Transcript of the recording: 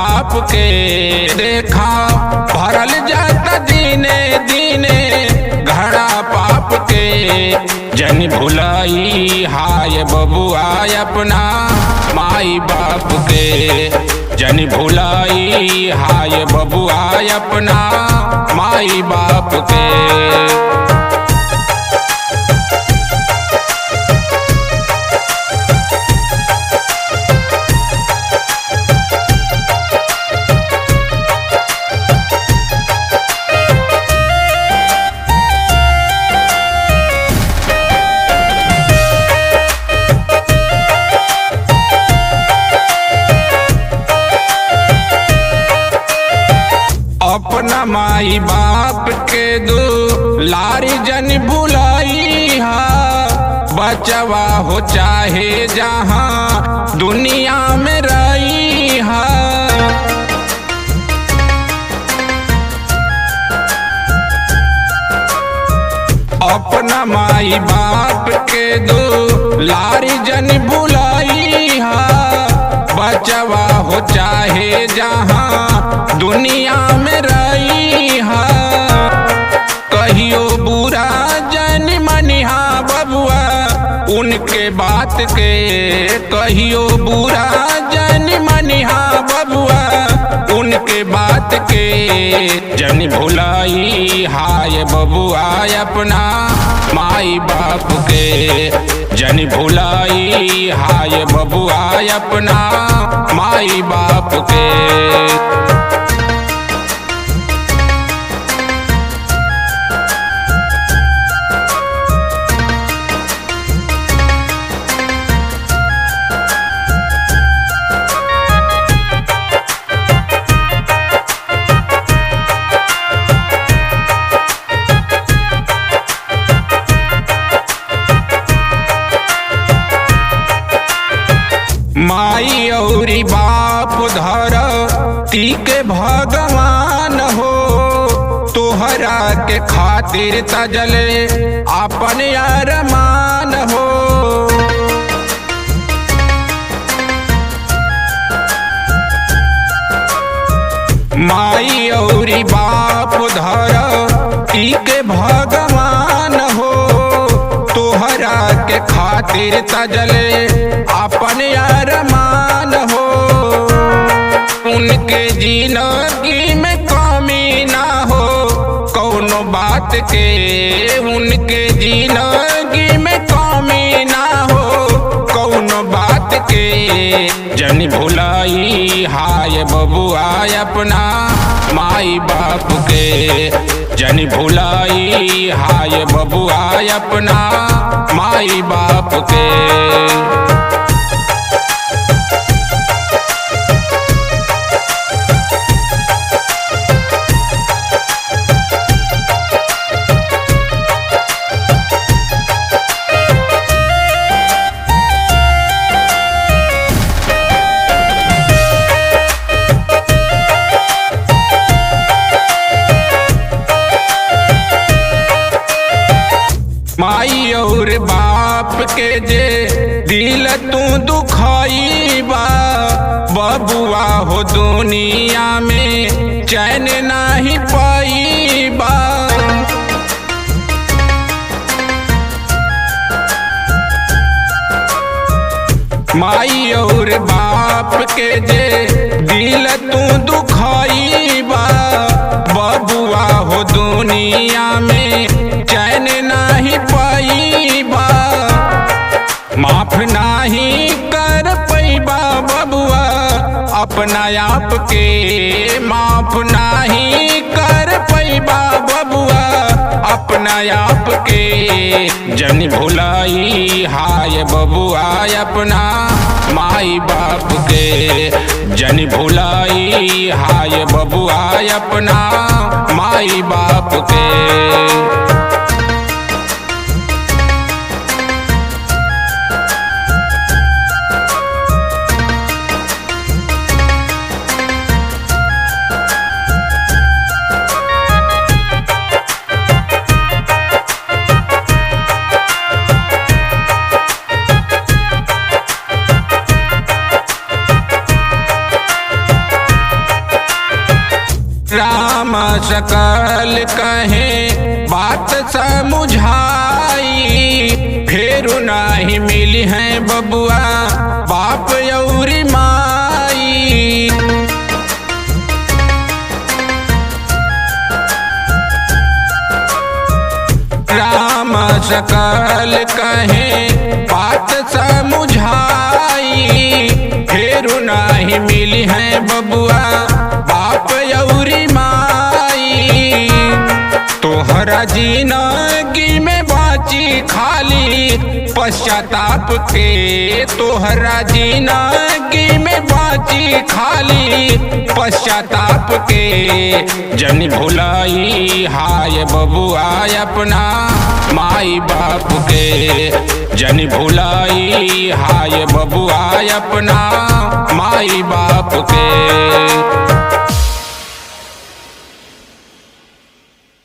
बाप के देखा भरल जाता दीने दीने घड़ा पाप के। जन भुलाई हाय बबुआ अपना माई बाप के। जन भुलाई हाय बबुआ अपना माई बाप के। अपना माई बाप के दो लारी जन भुलाई हा। बचवा हो चाहे जहाँ दुनिया में रही हा। अपना माई बाप के दो लारी जन भुलाई हा। बचवा हो चाहे जहाँ दुनिया में रही हा। कहियो बुरा जन मनिहा बबुआ उनके बात के। कहियो बुरा जन मनिहा बबुआ उनके बात के। जन भुलाई हाय बबुआ अपना माई बाप के। जन भुलाई हाय बबुआ अपना माई बाप के। माई औरी बाप धरती के भगवान हो। तोहरा के खातिर तजले अपन अरमान हो। माई औरी बाप धरती के भगवान हो। तोहरा के खातिर तजले अपन अरमान हो। उनके जिंदगी में कमी ना हो कौनो बात के। उनके जिंदगी में कमी ना हो कौनो बात के। जन भुलाई हाय बबुआ अपना माई बाप के। जन भुलाई हाय बबुआ अपना माई बाप के। माई और बाप के जे दिल तू दुखाई बा बबुआ हो दुनिया में चैन नहीं पाई बा। माई और बाप के जे दिल तू दुखाई बा बबुआ हो दुनिया में चैन नहीं पाई बा। माफ नहीं कर पैबा बबुआ अपना आप के। माफ नहीं कर पैबा बबुआ अपना आप के। जन भुलाई हाय बबुआ अपना माई बाप के। जन भुलाई हाय बबुआ अपना माई बाप के। राम सकल कहे बात समुझाई, फेर नाही मिली है बबुआ बाप यौरी माई। राम सकल कहे बात समुझाई, फेर नाही मिली है बबुआ बाप यौरी माई। तोहरा जिंदगी में बाची खाली पश्चाताप के, तोहरा जिंदगी में बाची खाली पश्चाताप के। जन भुलाई हाय बबुआ अपना माई बाप के, जन भुलाई हाय बबुआ अपना माई बाप के।